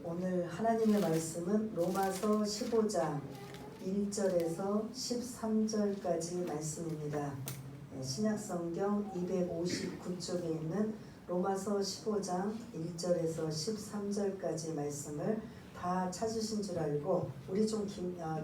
오늘 하나님의 말씀은 로마서 15장 1절에서 13절까지 말씀입니다. 신약성경 259쪽에 있는 로마서 15장 1절에서 13절까지 말씀을 다 찾으신 줄 알고 우리 좀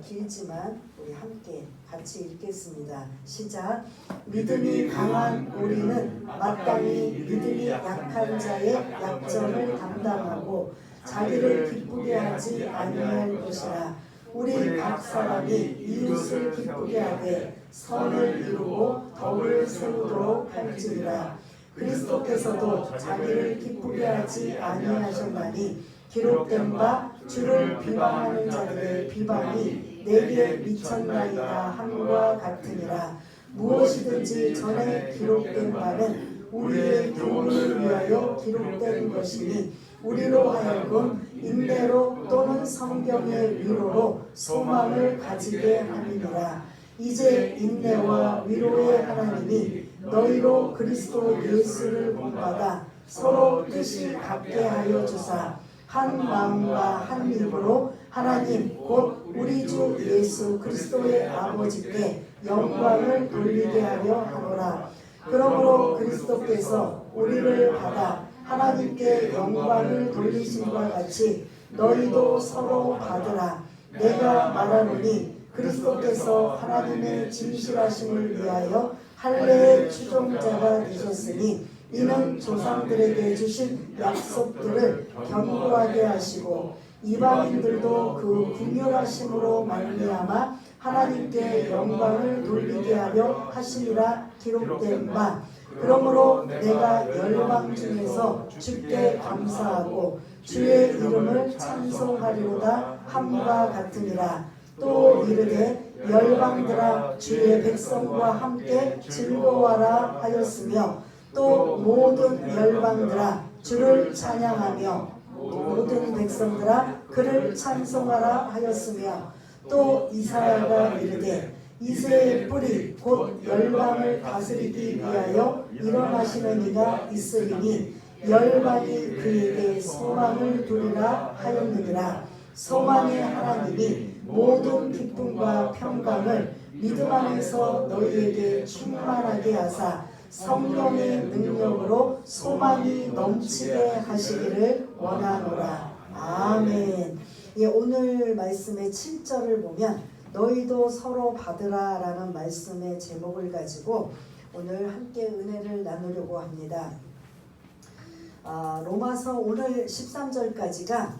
길지만 우리 함께 같이 읽겠습니다. 시작. 믿음이 강한 우리는 마땅히 믿음이 약한 자의 약점을 담당하고 자기를 기쁘게 하지 아니할 것이라. 우리 각 사람이 이웃을 기쁘게 하되 선을 이루고 덕을 세우도록 할지니라. 그리스도께서도 자기를 기쁘게 하지 아니하셨나니 기록된 바 주를 비방하는 자들의 비방이 내게 미쳤나이다 함과 같으니라. 무엇이든지 전에 기록된 바는 우리의 교훈을 위하여 기록된 것이니 우리로 하여금 인내로 또는 성경의 위로로 소망을 가지게 함이니라. 이제 인내와 위로의 하나님이 너희로 그리스도 예수를 본받아 서로 뜻이 같게 하여 주사 한 마음과 한 입으로 하나님 곧 우리 주 예수 그리스도의 아버지께 영광을 돌리게 하려 하노라. 그러므로 그리스도께서 우리를 받아 하나님께 영광을 돌리심과 같이 너희도 서로 받으라. 내가 말하노니 그리스도께서 하나님의 진실하심을 위하여 할례의 추종자가 되셨으니 이는 조상들에게 주신 약속들을 견고하게 하시고 이방인들도 그 긍휼하심으로 말미암아 하나님께 영광을 돌리게 하려 하시리라 기록된 바. 그러므로 내가 열방 중에서 주께 감사하고 주의 이름을 찬송하리로다 함과 같으니라. 또 이르되 열방들아 주의 백성과 함께 즐거워하라 하였으며 또 모든 열방들아 주를 찬양하며 모든 백성들아 그를 찬송하라 하였으며 또 이사야가 이르되 이새의 뿌리 곧 열방을 다스리기 위하여 일어나시는 이가 있으리니 열방이 그에게 소망을 두리라 하였느니라. 소망의 하나님이 모든 기쁨과 평강을 믿음 안에서 너희에게 충만하게 하사 성령의 능력으로 소망이 넘치게 하시기를 원하노라. 아멘. 오늘 말씀의 7절을 보면 너희도 서로 받으라 라는 말씀의 제목을 가지고 오늘 함께 은혜를 나누려고 합니다. 로마서 오늘 13절까지가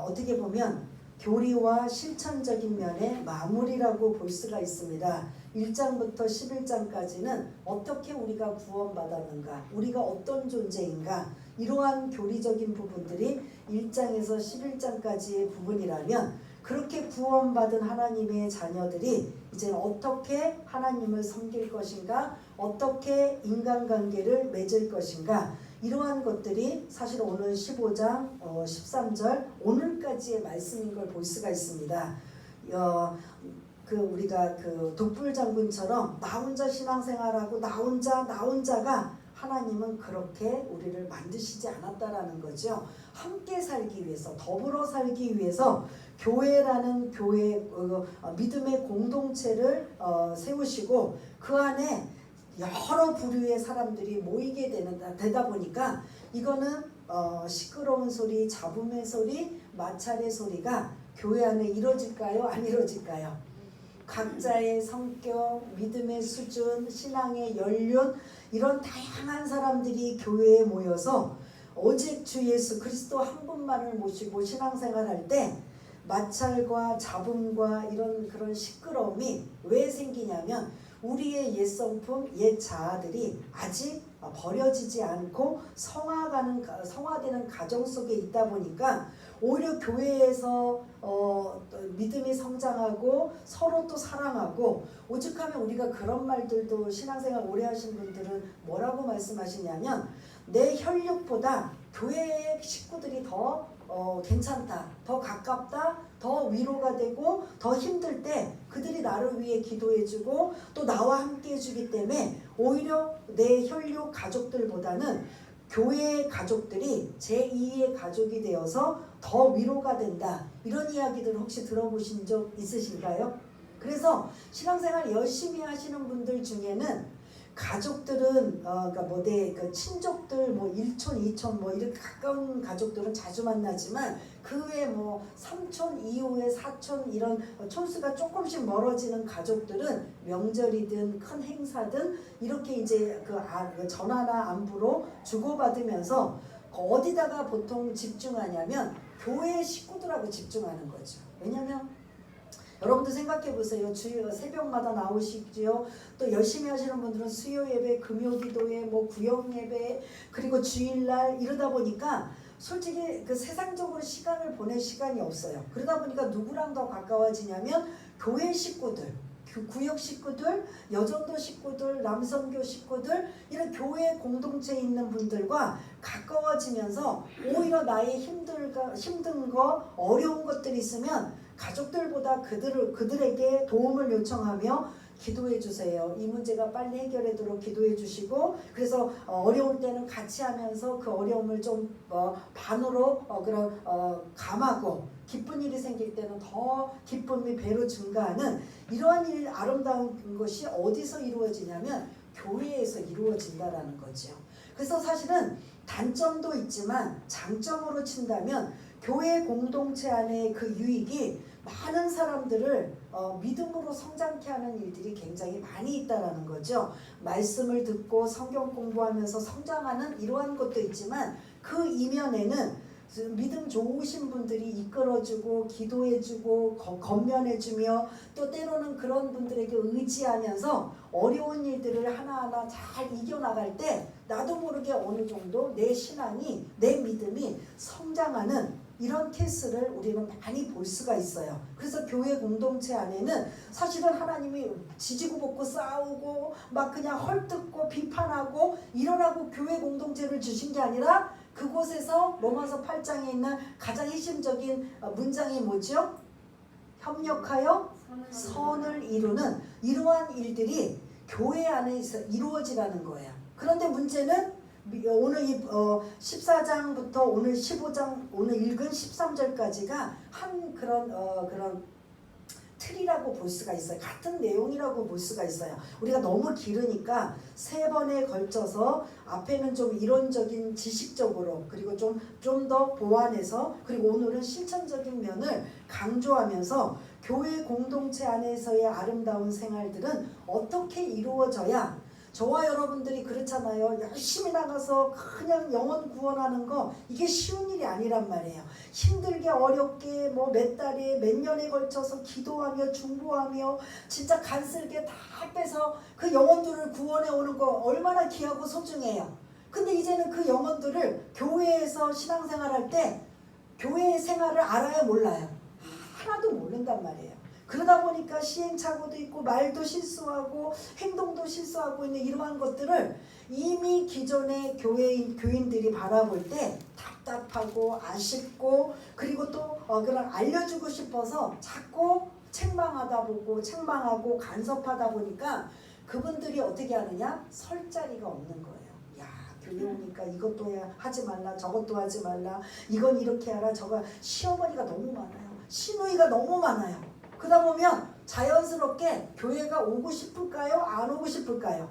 어떻게 보면 교리와 실천적인 면의 마무리라고 볼 수가 있습니다. 1장부터 11장까지는 어떻게 우리가 구원받았는가, 우리가 어떤 존재인가, 이러한 교리적인 부분들이 1장에서 11장까지의 부분이라면 그렇게 구원받은 하나님의 자녀들이 이제 어떻게 하나님을 섬길 것인가, 어떻게 인간관계를 맺을 것인가, 이러한 것들이 사실 오늘 15장 13절 오늘까지의 말씀인 걸 볼 수가 있습니다. 우리가 독불 장군처럼 나 혼자 신앙생활하고 나 혼자가 하나님은 그렇게 우리를 만드시지 않았다라는 거죠. 함께 살기 위해서, 더불어 살기 위해서 교회라는 믿음의 공동체를 세우시고 그 안에 여러 부류의 사람들이 모이게 되다 보니까 이거는 시끄러운 소리, 잡음의 소리, 마찰의 소리가 교회 안에 이루어질까요? 안 이루어질까요? 각자의 성격, 믿음의 수준, 신앙의 연륜, 이런 다양한 사람들이 교회에 모여서 오직 주 예수 그리스도 한 분만을 모시고 신앙생활할 때 마찰과 잡음과 이런 그런 시끄러움이 왜 생기냐면 우리의 옛 성품, 옛 자아들이 아직 버려지지 않고 성화되는 가정 속에 있다 보니까 오히려 교회에서 믿음이 성장하고 서로 또 사랑하고, 오죽하면 우리가 그런 말들도 신앙생활 오래 하신 분들은 뭐라고 말씀하시냐면 내 혈육보다 교회의 식구들이 더 괜찮다, 더 가깝다, 더 위로가 되고 더 힘들 때 그들이 나를 위해 기도해주고 또 나와 함께 해주기 때문에 오히려 내 혈육 가족들보다는 교회의 가족들이 제2의 가족이 되어서 더 위로가 된다. 이런 이야기들 혹시 들어보신 적 있으신가요? 그래서 신앙생활 열심히 하시는 분들 중에는 가족들은 그러니까 그 친족들 뭐 1촌, 2촌 뭐 이렇게 가까운 가족들은 자주 만나지만 그 외에 뭐 3촌 이후에 4촌 이런 촌수가 조금씩 멀어지는 가족들은 명절이든 큰 행사든 이렇게 이제 그 전화나 안부로 주고받으면서 어디다가 보통 집중하냐면 교회 식구들하고 집중하는 거죠. 왜냐면 여러분들 생각해 보세요. 주일 새벽마다 나오시지요. 또 열심히 하시는 분들은 수요 예배, 금요 기도회, 뭐 구역 예배, 그리고 주일날 이러다 보니까 솔직히 그 세상적으로 시간을 보낼 시간이 없어요. 그러다 보니까 누구랑 더 가까워지냐면 교회 식구들, 구역 식구들, 여전도 식구들, 남성교 식구들 이런 교회 공동체에 있는 분들과 가까워지면서 오히려 나의 힘든 거, 어려운 것들이 있으면 가족들보다 그들에게 도움을 요청하며 기도해 주세요. 이 문제가 빨리 해결되도록 기도해 주시고, 그래서 어려울 때는 같이 하면서 그 어려움을 좀 반으로 감하고, 기쁜 일이 생길 때는 더 기쁨이 배로 증가하는 이러한 일, 아름다운 것이 어디서 이루어지냐면 교회에서 이루어진다라는 거죠. 그래서 사실은 단점도 있지만 장점으로 친다면 교회 공동체 안에 그 유익이 많은 사람들을 믿음으로 성장케 하는 일들이 굉장히 많이 있다라는 거죠. 말씀을 듣고 성경 공부하면서 성장하는 이러한 것도 있지만 그 이면에는 믿음 좋으신 분들이 이끌어주고 기도해주고 건면해주며 또 때로는 그런 분들에게 의지하면서 어려운 일들을 하나하나 잘 이겨나갈 때 나도 모르게 어느 정도 내 신앙이, 내 믿음이 성장하는 이런 케이스를 우리는 많이 볼 수가 있어요. 그래서 교회 공동체 안에는 사실은 하나님이 지지고 볶고 싸우고 막 그냥 헐뜯고 비판하고 이러라고 교회 공동체를 주신 게 아니라 그곳에서 로마서 8장에 있는 가장 핵심적인 문장이 뭐죠? 협력하여 선을 이루는 이러한 일들이 교회 안에서 이루어지라는 거예요. 그런데 문제는 오늘 14장부터 오늘 15장 오늘 읽은 13절까지가 한 그런 틀이라고 볼 수가 있어요. 같은 내용이라고 볼 수가 있어요. 우리가 너무 길으니까 세 번에 걸쳐서 앞에는 좀 이론적인 지식적으로 그리고 좀 더 보완해서 그리고 오늘은 실천적인 면을 강조하면서 교회 공동체 안에서의 아름다운 생활들은 어떻게 이루어져야 저와 여러분들이 그렇잖아요. 열심히 나가서 그냥 영혼 구원하는 거 이게 쉬운 일이 아니란 말이에요. 힘들게 어렵게 뭐 몇 달에 몇 년에 걸쳐서 기도하며 중보하며 진짜 간쓸게 다 빼서 그 영혼들을 구원해 오는 거 얼마나 귀하고 소중해요. 근데 이제는 그 영혼들을 교회에서 신앙생활할 때 교회 생활을 알아야 몰라요. 하나도 모른단 말이에요. 그러다 보니까 시행착오도 있고 말도 실수하고 행동도 실수하고 있는 이러한 것들을 이미 기존의 교인들이 바라볼 때 답답하고 아쉽고 그리고 또 그런 알려주고 싶어서 자꾸 책망하고 간섭하다 보니까 그분들이 어떻게 하느냐? 설 자리가 없는 거예요. 야, 교회 오니까 이것도 하지 말라 저것도 하지 말라 이건 이렇게 하라 저거 시어머니가 너무 많아요. 시누이가 너무 많아요. 그러다 보면 자연스럽게 교회가 오고 싶을까요? 안 오고 싶을까요?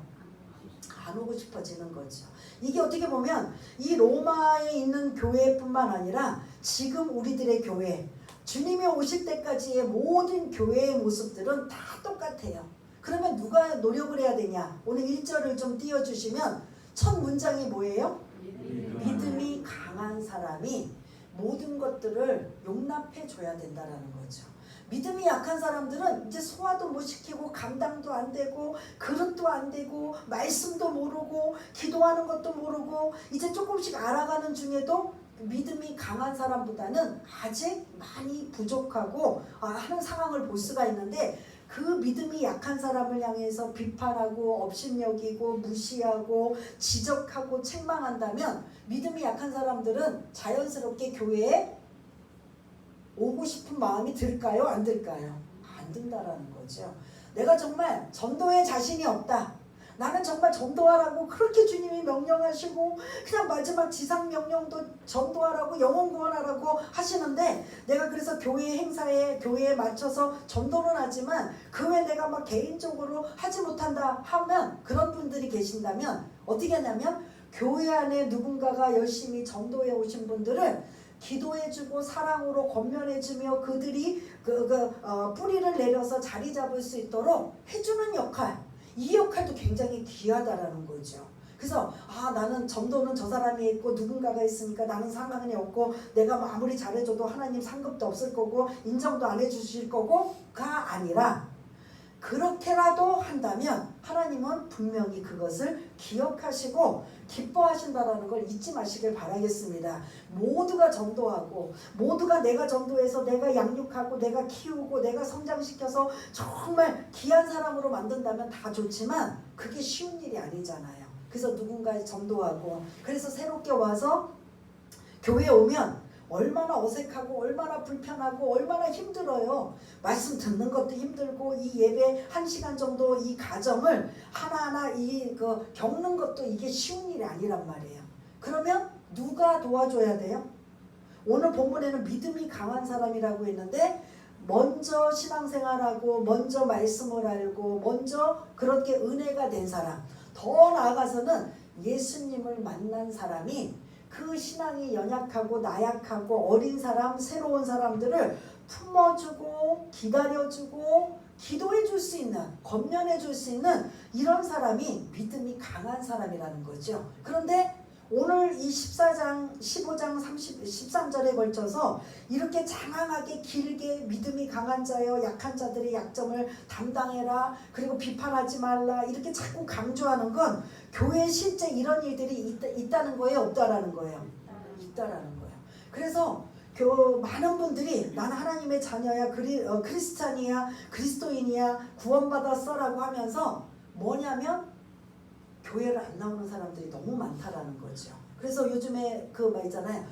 안 오고 싶어지는 거죠. 이게 어떻게 보면 이 로마에 있는 교회뿐만 아니라 지금 우리들의 교회, 주님이 오실 때까지의 모든 교회의 모습들은 다 똑같아요. 그러면 누가 노력을 해야 되냐? 오늘 1절을 좀 띄워주시면 첫 문장이 뭐예요? 믿음이 강한 사람이 모든 것들을 용납해 줘야 된다는 거죠. 믿음이 약한 사람들은 이제 소화도 못 시키고 감당도 안 되고 그릇도 안 되고 말씀도 모르고 기도하는 것도 모르고 이제 조금씩 알아가는 중에도 믿음이 강한 사람보다는 아직 많이 부족하고 하는 상황을 볼 수가 있는데 그 믿음이 약한 사람을 향해서 비판하고 업신여기고 무시하고 지적하고 책망한다면 믿음이 약한 사람들은 자연스럽게 교회에 오고 싶은 마음이 들까요? 안 들까요? 안 든다라는 거죠. 내가 정말 전도에 자신이 없다. 나는 정말 전도하라고 그렇게 주님이 명령하시고 그냥 마지막 지상 명령도 전도하라고 영혼 구원하라고 하시는데 내가 그래서 교회 행사에 교회에 맞춰서 전도는 하지만 그 외에 내가 막 개인적으로 하지 못한다 하면 그런 분들이 계신다면 어떻게 하냐면 교회 안에 누군가가 열심히 전도해 오신 분들을 기도해주고 사랑으로 권면해주며 그들이 뿌리를 내려서 자리 잡을 수 있도록 해주는 역할, 이 역할도 굉장히 귀하다라는 거죠. 그래서 나는 전도는 저 사람이 있고 누군가가 있으니까 나는 상관이 없고 내가 아무리 잘해줘도 하나님 상급도 없을 거고 인정도 안 해주실 거고가 아니라 그렇게라도 한다면 하나님은 분명히 그것을 기억하시고 기뻐하신다라는 걸 잊지 마시길 바라겠습니다. 모두가 전도하고 모두가 내가 전도해서 내가 양육하고 내가 키우고 내가 성장시켜서 정말 귀한 사람으로 만든다면 다 좋지만 그게 쉬운 일이 아니잖아요. 그래서 누군가 전도하고 그래서 새롭게 와서 교회에 오면 얼마나 어색하고 얼마나 불편하고 얼마나 힘들어요. 말씀 듣는 것도 힘들고 이 예배 1시간 정도 이 과정을 하나하나 겪는 것도 이게 쉬운 일이 아니란 말이에요. 그러면 누가 도와줘야 돼요? 오늘 본문에는 믿음이 강한 사람이라고 했는데 먼저 신앙생활하고 먼저 말씀을 알고 먼저 그렇게 은혜가 된 사람, 더 나아가서는 예수님을 만난 사람이 그 신앙이 연약하고 나약하고 어린 사람, 새로운 사람들을 품어주고 기다려주고 기도해줄 수 있는, 권면해줄 수 있는 이런 사람이 믿음이 강한 사람이라는 거죠. 그런데 오늘 이 14장, 15장, 13절에 걸쳐서 이렇게 장황하게 길게 믿음이 강한 자여 약한 자들의 약점을 담당해라 그리고 비판하지 말라 이렇게 자꾸 강조하는 건 교회에 실제 이런 일들이 있다는 거예요? 없다라는 거예요? 있다라는 거예요. 그래서 많은 분들이 나는 하나님의 자녀야 크리스찬이야 그리스도인이야 구원받았어라고 하면서 뭐냐면 교회를 안 나오는 사람들이 너무 많다라는 거죠. 그래서 요즘에 그 말 있잖아요.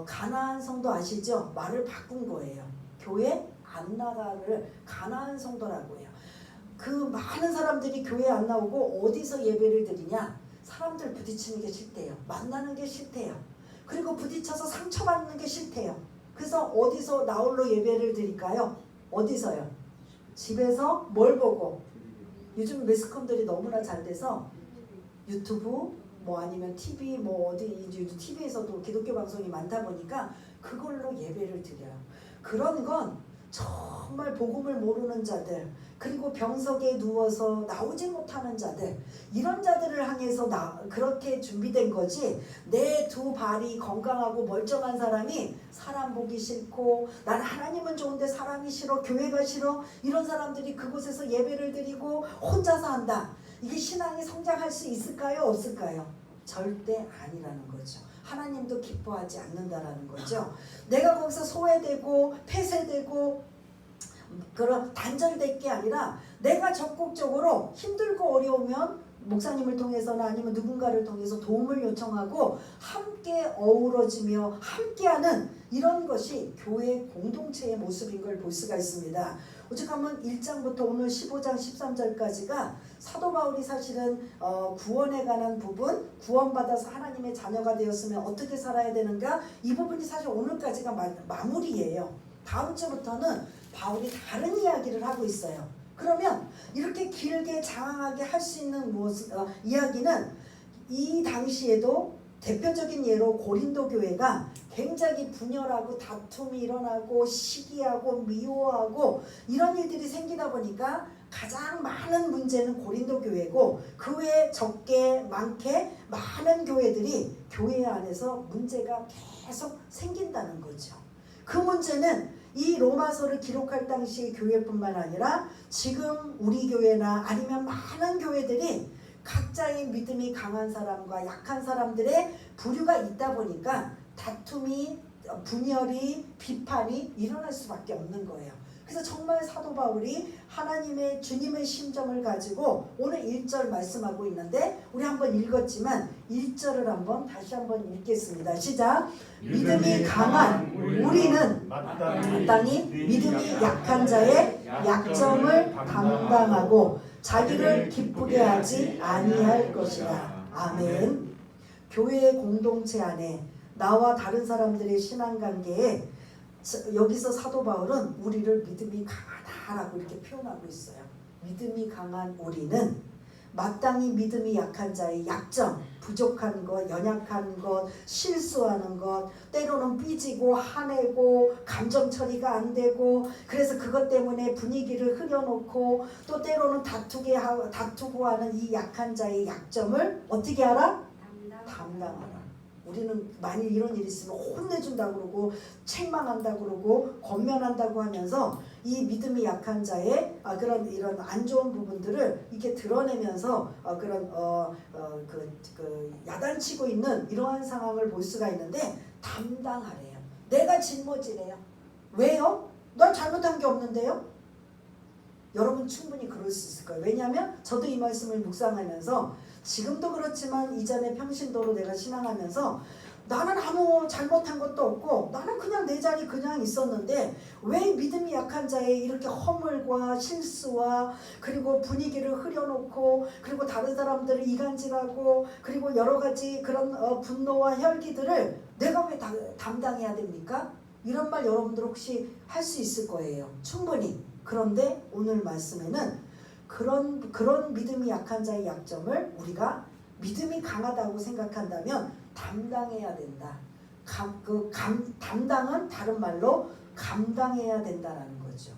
가나안 성도 아시죠? 말을 바꾼 거예요. 교회 안 나가를 가나안 성도라고 해요. 그 많은 사람들이 교회 안 나오고 어디서 예배를 드리냐? 사람들 부딪히는 게 싫대요. 만나는 게 싫대요. 그리고 부딪혀서 상처받는 게 싫대요. 그래서 어디서 나홀로 예배를 드릴까요? 어디서요? 집에서 뭘 보고? 요즘 매스컴들이 너무나 잘 돼서 유튜브 뭐 아니면 TV 뭐 어디 TV에서도 기독교 방송이 많다 보니까 그걸로 예배를 드려요. 그런 건 정말 복음을 모르는 자들 그리고 병석에 누워서 나오지 못하는 자들 이런 자들을 향해서 그렇게 준비된 거지 내 두 발이 건강하고 멀쩡한 사람이 사람 보기 싫고 난 하나님은 좋은데 사람이 싫어 교회가 싫어 이런 사람들이 그곳에서 예배를 드리고 혼자서 한다. 이게 신앙이 성장할 수 있을까요? 없을까요? 절대 아니라는 거죠. 하나님도 기뻐하지 않는다라는 거죠. 내가 거기서 소외되고 폐쇄되고 그런 단절될 게 아니라 내가 적극적으로 힘들고 어려우면 목사님을 통해서나 아니면 누군가를 통해서 도움을 요청하고 함께 어우러지며 함께하는 이런 것이 교회 공동체의 모습인 걸 볼 수가 있습니다. 오죽하면 1장부터 오늘 15장 13절까지가 사도 바울이 사실은 구원에 관한 부분 구원받아서 하나님의 자녀가 되었으면 어떻게 살아야 되는가 이 부분이 사실 오늘까지가 마무리예요. 다음 주부터는 바울이 다른 이야기를 하고 있어요. 그러면 이렇게 길게 장황하게 할 수 있는 이야기는 이 당시에도 대표적인 예로 고린도 교회가 굉장히 분열하고 다툼이 일어나고 시기하고 미워하고 이런 일들이 생기다 보니까 가장 많은 문제는 고린도 교회고 그 외에 적게 많게 많은 교회들이 교회 안에서 문제가 계속 생긴다는 거죠. 그 문제는 이 로마서를 기록할 당시 교회뿐만 아니라 지금 우리 교회나 아니면 많은 교회들이 각자의 믿음이 강한 사람과 약한 사람들의 부류가 있다 보니까 다툼이 분열이 비판이 일어날 수밖에 없는 거예요. 그래서 정말 사도 바울이 하나님의 주님의 심정을 가지고 오늘 1절 말씀하고 있는데 우리 한번 읽었지만 1절을 다시 한번 읽겠습니다. 시작. 믿음이 강한 우리는 마땅히 믿음이 약한 자의 약점을 담당하고 자기를 기쁘게 하지 아니할 것이라. 아멘. 교회의 공동체 안에 나와 다른 사람들의 신앙관계에 여기서 사도 바울은 우리를 믿음이 강하다라고 이렇게 표현하고 있어요. 믿음이 강한 우리는 마땅히 믿음이 약한 자의 약점, 부족한 것, 연약한 것, 실수하는 것, 때로는 삐지고 화내고 감정 처리가 안 되고 그래서 그것 때문에 분위기를 흐려놓고 또 때로는 다투고 하는 이 약한 자의 약점을 어떻게 하라? 담당하라. 우리는 만일 이런 일이 있으면 혼내준다고 그러고 책망한다고 그러고 권면한다고 하면서 이 믿음이 약한 자의 그런 이런 안 좋은 부분들을 이렇게 드러내면서 야단치고 있는 이러한 상황을 볼 수가 있는데 담당하래요. 내가 짊어지래요. 왜요? 난 잘못한 게 없는데요? 여러분 충분히 그럴 수 있을 거예요. 왜냐하면 저도 이 말씀을 묵상하면서 지금도 그렇지만 이전에 평신도로 내가 신앙하면서 나는 아무 잘못한 것도 없고 나는 그냥 내 자리 그냥 있었는데 왜 믿음이 약한 자의 이렇게 허물과 실수와 그리고 분위기를 흐려놓고 그리고 다른 사람들을 이간질하고 그리고 여러 가지 그런 분노와 혈기들을 내가 왜 담당해야 됩니까? 이런 말 여러분들 혹시 할 수 있을 거예요. 충분히. 그런데 오늘 말씀에는 그런 믿음이 약한 자의 약점을 우리가 믿음이 강하다고 생각한다면 담당해야 된다. 담당은 다른 말로 감당해야 된다라는 거죠.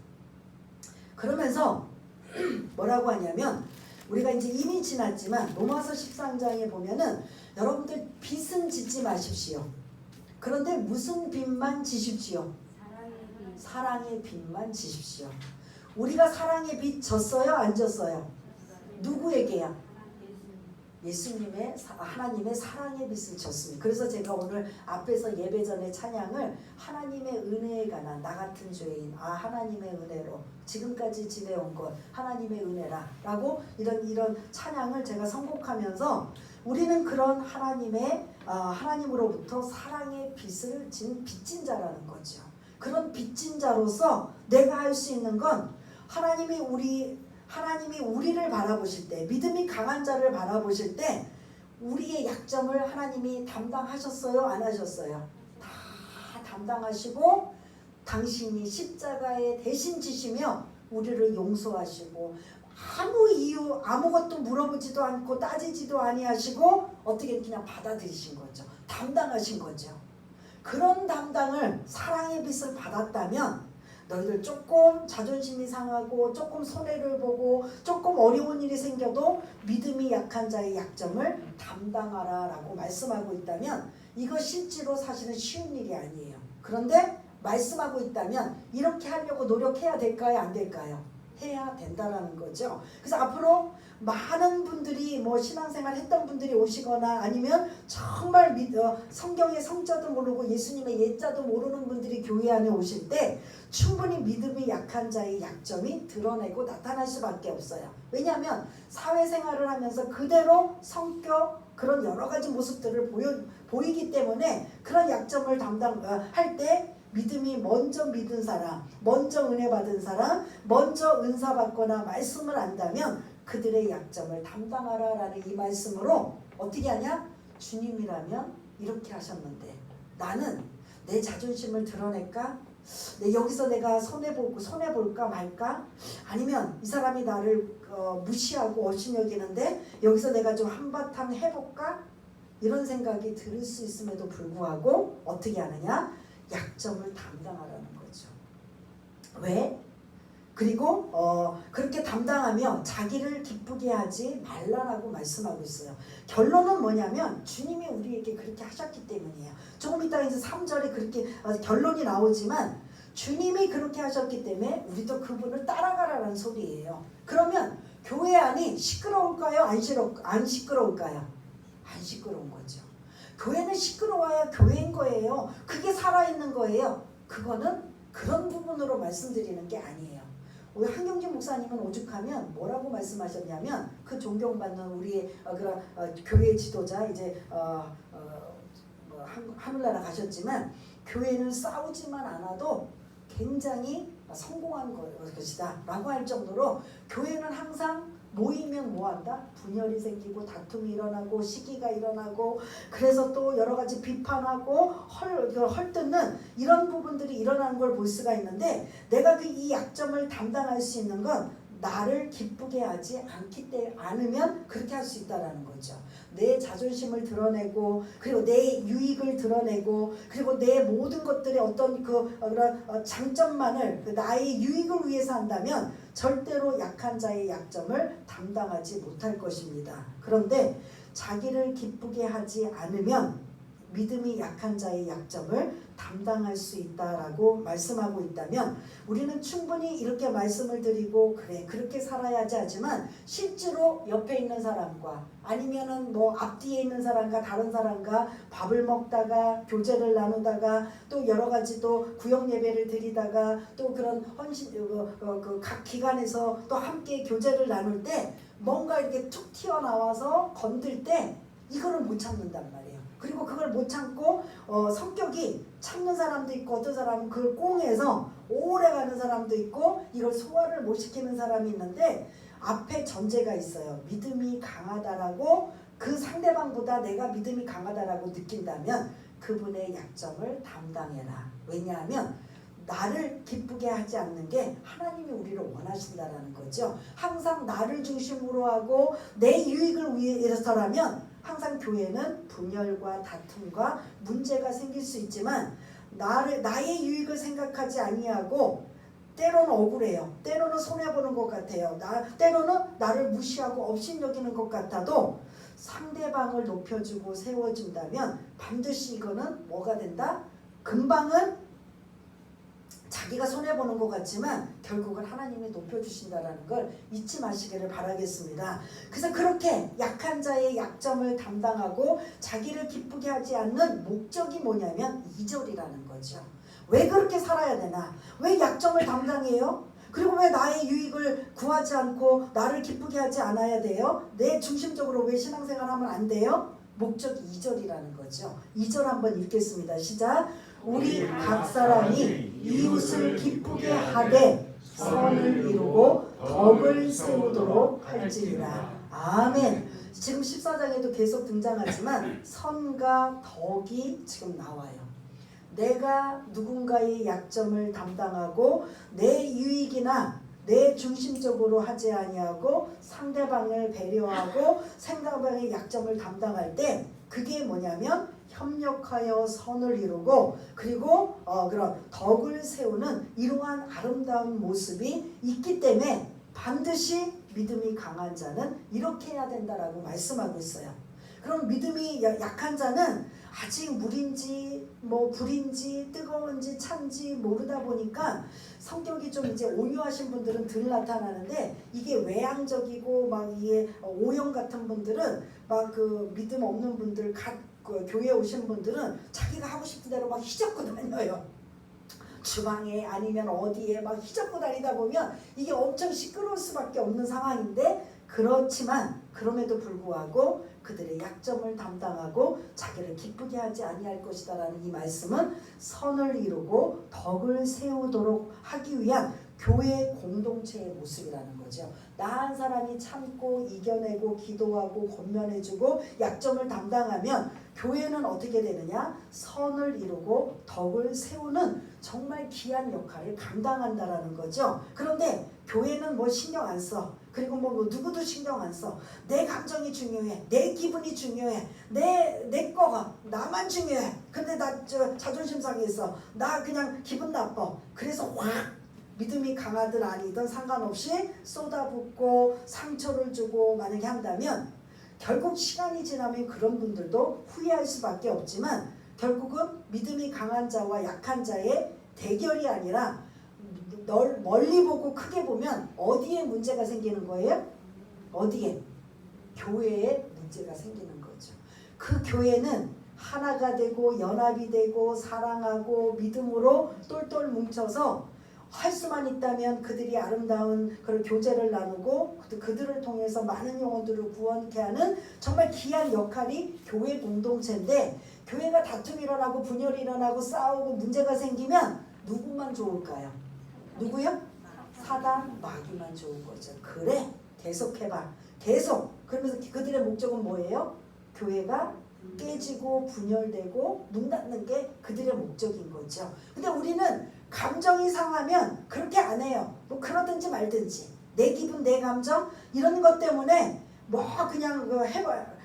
그러면서 뭐라고 하냐면 우리가 이제 이미 지났지만 로마서 13장에 보면은 여러분들 빚은 짓지 마십시오. 그런데 무슨 빚만 지십시오? 사랑의 빚만 지십시오. 우리가 사랑의 빚 졌어요? 안 졌어요? 누구에게야? 예수님의 하나님의 사랑의 빚을 졌습니다. 그래서 제가 오늘 앞에서 예배 전에 찬양을 하나님의 은혜에 관한 나 같은 죄인 하나님의 은혜로 지금까지 지내온 것 하나님의 은혜라 라고 이런 찬양을 제가 선곡하면서 우리는 그런 하나님으로부터 사랑의 빚을 빚진 자라는 거죠. 그런 빚진 자로서 내가 할 수 있는 건 하나님이 우리를 바라보실 때 믿음이 강한 자를 바라보실 때 우리의 약점을 하나님이 담당하셨어요? 안 하셨어요? 다 담당하시고 당신이 십자가에 대신 지시며 우리를 용서하시고 아무 이유 아무것도 물어보지도 않고 따지지도 아니하시고 어떻게 그냥 받아들이신 거죠. 담당하신 거죠. 그런 담당을 사랑의 빚을 받았다면 너희들 조금 자존심이 상하고 조금 손해를 보고 조금 어려운 일이 생겨도 믿음이 약한 자의 약점을 담당하라 라고 말씀하고 있다면 이거 실제로 사실은 쉬운 일이 아니에요. 그런데 말씀하고 있다면 이렇게 하려고 노력해야 될까요? 안 될까요? 해야 된다라는 거죠. 그래서 앞으로 많은 분들이 신앙생활 했던 분들이 오시거나 아니면 정말 성경의 성자도 모르고 예수님의 예자도 모르는 분들이 교회 안에 오실 때 충분히 믿음이 약한 자의 약점이 드러내고 나타날 수밖에 없어요. 왜냐하면 사회생활을 하면서 그대로 성격 그런 여러 가지 모습들을 보이기 때문에 그런 약점을 담당할 때 믿음이 먼저 믿은 사람, 먼저 은혜 받은 사람, 먼저 은사 받거나 말씀을 안다면 그들의 약점을 담당하라 라는 이 말씀으로 어떻게 하냐? 주님이라면 이렇게 하셨는데 나는 내 자존심을 드러낼까? 여기서 내가 손해볼까 말까? 아니면 이 사람이 나를 무시하고 업신여기는데 여기서 내가 좀 한바탕 해볼까? 이런 생각이 들 수 있음에도 불구하고 어떻게 하느냐? 약점을 담당하라는 거죠. 왜? 그리고 그렇게 담당하며 자기를 기쁘게 하지 말라라고 말씀하고 있어요. 결론은 뭐냐면 주님이 우리에게 그렇게 하셨기 때문이에요. 조금 이따 이제 3절에 그렇게 결론이 나오지만 주님이 그렇게 하셨기 때문에 우리도 그분을 따라가라는 소리예요. 그러면 교회 안이 시끄러울까요? 안 시끄러울까요? 안 시끄러운 거죠. 교회는 시끄러워야 교회인 거예요. 그게 살아있는 거예요. 그거는 그런 부분으로 말씀드리는 게 아니에요. 우리 한경진 목사님은 오죽하면 뭐라고 말씀하셨냐면 그 존경받는 우리의 그런 교회 지도자 이제 하늘나라 가셨지만 교회는 싸우지만 않아도 굉장히 성공한 것이다 라고 할 정도로 교회는 항상 모이면 뭐한다? 분열이 생기고 다툼이 일어나고 시기가 일어나고 그래서 또 여러 가지 비판하고 헐뜯는 이런 부분들이 일어나는 걸 볼 수가 있는데 내가 이 약점을 담당할 수 있는 건 나를 기쁘게 하지 않으면 그렇게 할 수 있다라는 거죠. 내 자존심을 드러내고 그리고 내 유익을 드러내고 그리고 내 모든 것들의 어떤 그런 장점만을 나의 유익을 위해서 한다면 절대로 약한 자의 약점을 담당하지 못할 것입니다. 그런데 자기를 기쁘게 하지 않으면 믿음이 약한 자의 약점을 담당할 수 있다라고 말씀하고 있다면 우리는 충분히 이렇게 말씀을 드리고 그래 그렇게 살아야지 하지만 실제로 옆에 있는 사람과 아니면은 뭐 앞뒤에 있는 사람과 다른 사람과 밥을 먹다가 교제를 나누다가 또 여러 가지 또 구역 예배를 드리다가 또 그런 헌신 각 기관에서 또 함께 교제를 나눌 때 뭔가 이렇게 툭 튀어나와서 건들 때 이거를 못 참는단 말이에요. 그리고 그걸 못 참고 성격이 참는 사람도 있고 어떤 사람은 그걸 꽁해서 오래 가는 사람도 있고 이걸 소화를 못 시키는 사람이 있는데 앞에 전제가 있어요. 믿음이 강하다라고 그 상대방보다 내가 믿음이 강하다라고 느낀다면 그분의 약점을 담당해라. 왜냐하면 나를 기쁘게 하지 않는 게 하나님이 우리를 원하신다라는 거죠. 항상 나를 중심으로 하고 내 유익을 위해서라면 항상 교회는 분열과 다툼과 문제가 생길 수 있지만 나의 유익을 생각하지 아니하고 때로는 억울해요. 때로는 손해보는 것 같아요. 때로는 나를 무시하고 업신여기는 것 같아도 상대방을 높여주고 세워준다면 반드시 이거는 뭐가 된다? 금방은 자기가 손해보는 것 같지만 결국은 하나님이 높여주신다는 걸 잊지 마시기를 바라겠습니다. 그래서 그렇게 약한 자의 약점을 담당하고 자기를 기쁘게 하지 않는 목적이 뭐냐면 2절이라는 거죠. 왜 그렇게 살아야 되나? 왜 약점을 담당해요? 그리고 왜 나의 유익을 구하지 않고 나를 기쁘게 하지 않아야 돼요? 내 중심적으로 왜 신앙생활하면 안 돼요? 목적이 2절이라는 거죠. 2절 한번 읽겠습니다. 시작. 우리 각 사람이 이웃을 기쁘게 하되 선을 이루고 덕을 세우도록 할지니라. 아멘. 지금 14장에도 계속 등장하지만 선과 덕이 지금 나와요. 내가 누군가의 약점을 담당하고 내 유익이나 내 중심적으로 하지 아니하고 상대방을 배려하고 상대방의 약점을 담당할 때 그게 뭐냐면 협력하여 선을 이루고 그리고 그런 덕을 세우는 이러한 아름다운 모습이 있기 때문에 반드시 믿음이 강한 자는 이렇게 해야 된다라고 말씀하고 있어요. 그럼 믿음이 약한 자는 아직 물인지 뭐 불인지 뜨거운지 찬지 모르다 보니까 성격이 좀 이제 온유하신 분들은 덜 나타나는데 이게 외향적이고 막 이게 O형 같은 분들은 막 그 믿음 없는 분들 그 교회 오신 분들은 자기가 하고 싶은 대로 막 휘젓고 다녀요. 주방에 아니면 어디에 막 휘젓고 다니다 보면 이게 엄청 시끄러울 수밖에 없는 상황인데 그렇지만 그럼에도 불구하고 그들의 약점을 담당하고 자기를 기쁘게 하지 아니할 것이다 라는 이 말씀은 선을 이루고 덕을 세우도록 하기 위한 교회 공동체의 모습이라는 거죠. 나 한 사람이 참고 이겨내고 기도하고 권면해주고 약점을 담당하면 교회는 어떻게 되느냐? 선을 이루고 덕을 세우는 정말 귀한 역할을 감당한다라는 거죠. 그런데 교회는 뭐 신경 안 써. 그리고 뭐 누구도 신경 안 써. 내 감정이 중요해. 내 기분이 중요해. 내 거가 나만 중요해. 근데 나 자존심 상해서 나 그냥 기분 나빠. 그래서 확 믿음이 강하든 아니든 상관없이 쏟아붓고 상처를 주고 만약에 한다면 결국 시간이 지나면 그런 분들도 후회할 수밖에 없지만 결국은 믿음이 강한 자와 약한 자의 대결이 아니라 멀리 보고 크게 보면 어디에 문제가 생기는 거예요? 어디에? 교회에 문제가 생기는 거죠. 그 교회는 하나가 되고 연합이 되고 사랑하고 믿음으로 똘똘 뭉쳐서 할 수만 있다면 그들이 아름다운 그런 교제를 나누고 그들을 통해서 많은 영혼들을 구원케 하는 정말 귀한 역할이 교회 공동체인데 교회가 다툼이 일어나고 분열이 일어나고 싸우고 문제가 생기면 누구만 좋을까요? 누구요? 사단 마귀만 좋은 거죠. 그래 계속 해봐. 계속. 그러면서 그들의 목적은 뭐예요? 교회가 깨지고 분열되고 문 닫는 게 그들의 목적인 거죠. 근데 우리는 감정이 상하면 그렇게 안 해요. 뭐 그러든지 말든지 내 기분 내 감정 이런 것 때문에 뭐 그냥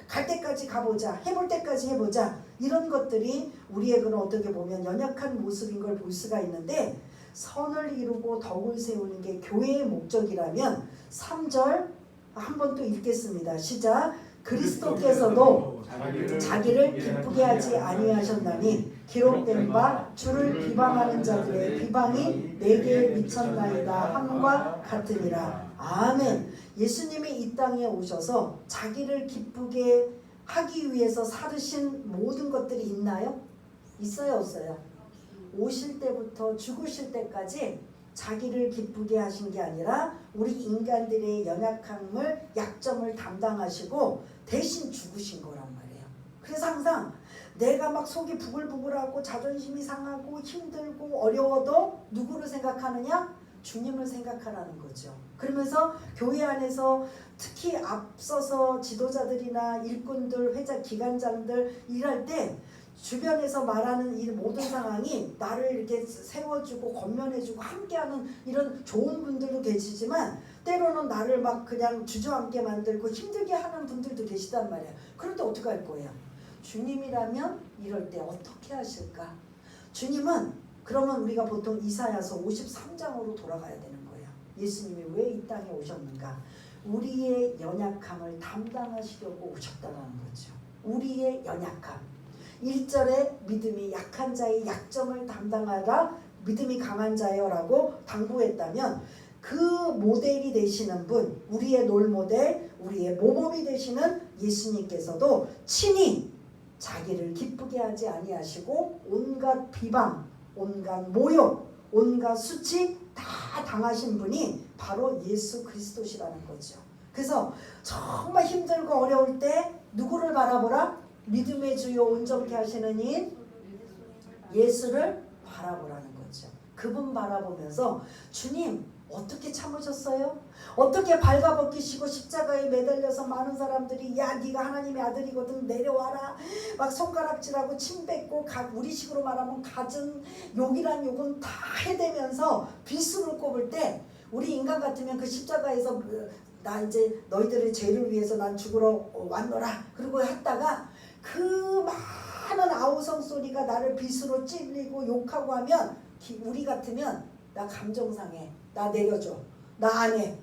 갈 때까지 가보자, 해볼 때까지 해보자, 이런 것들이 우리의 그런 어떻게 보면 연약한 모습인 걸 볼 수가 있는데, 선을 이루고 덕을 세우는 게 교회의 목적이라면 3절 한번 또 읽겠습니다. 시작. 그리스도께서도 자기를 기쁘게 하지 아니하셨나니 기록된 바 주를 비방하는 자들의 비방이 내게 미쳤나이다 함과 같으니라. 아멘. 예수님이 이 땅에 오셔서 자기를 기쁘게 하기 위해서 살으신 모든 것들이 있나요? 있어요, 없어요? 오실 때부터 죽으실 때까지 자기를 기쁘게 하신 게 아니라 우리 인간들의 연약함을, 약점을 담당하시고 대신 죽으신 거란 말이에요. 그래서 항상 내가 막 속이 부글부글하고 자존심이 상하고 힘들고 어려워도 누구를 생각하느냐? 주님을 생각하라는 거죠. 그러면서 교회 안에서 특히 앞서서 지도자들이나 일꾼들, 회장, 기관장들 일할 때 주변에서 말하는 이 모든 상황이 나를 이렇게 세워주고 권면해주고 함께하는 이런 좋은 분들도 계시지만, 때로는 나를 막 그냥 주저앉게 만들고 힘들게 하는 분들도 계시단 말이에요. 그럴 때 어떻게 할 거예요? 주님이라면 이럴 때 어떻게 하실까? 주님은 그러면 우리가 보통 이사야서 53장으로 돌아가야 되는 거예요. 예수님이 왜 이 땅에 오셨는가? 우리의 연약함을 담당하시려고 오셨다는 거죠. 우리의 연약함. 1절에 믿음이 약한 자의 약점을 담당하라, 믿음이 강한 자여라고 당부했다면, 그 모델이 되시는 분, 우리의 롤모델, 우리의 모범이 되시는 예수님께서도 친히 자기를 기쁘게 하지 아니하시고 온갖 비방, 온갖 모욕, 온갖 수치 다 당하신 분이 바로 예수 그리스도시라는 거죠. 그래서 정말 힘들고 어려울 때 누구를 바라보라? 믿음의 주요 온전케 하시는 인 예수를 바라보라는 거죠. 그분 바라보면서 주님 어떻게 참으셨어요? 어떻게 발가벗기시고 십자가에 매달려서 많은 사람들이 야 네가 하나님의 아들이거든 내려와라 막 손가락질하고 침 뱉고 우리식으로 말하면 갖은 욕이란 욕은 다 해대면서 비수를 꼽을 때, 우리 인간 같으면 그 십자가에서 나 이제 너희들의 죄를 위해서 난 죽으러 왔노라 그리고 했다가 그 많은 아우성 소리가 나를 비수로 찔리고 욕하고 하면 우리 같으면 나 감정상해, 나 내려줘, 나 안 해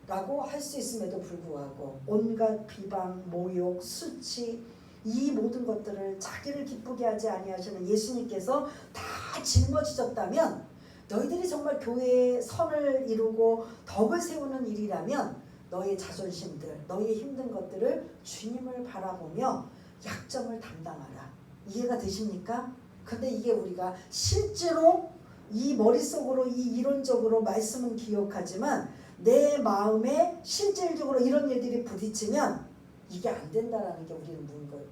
라고 할 수 있음에도 불구하고 온갖 비방, 모욕, 수치, 이 모든 것들을 자기를 기쁘게 하지 아니하시는 예수님께서 다 짊어지셨다면, 너희들이 정말 교회의 선을 이루고 덕을 세우는 일이라면 너의 자존심들, 너의 힘든 것들을 주님을 바라보며 약점을 담당하라. 이해가 되십니까? 근데 이게 우리가 실제로 이 머릿속으로 이 이론적으로 말씀은 기억하지만 내 마음에 실질적으로 이런 일들이 부딪히면 이게 안 된다라는 게 우리는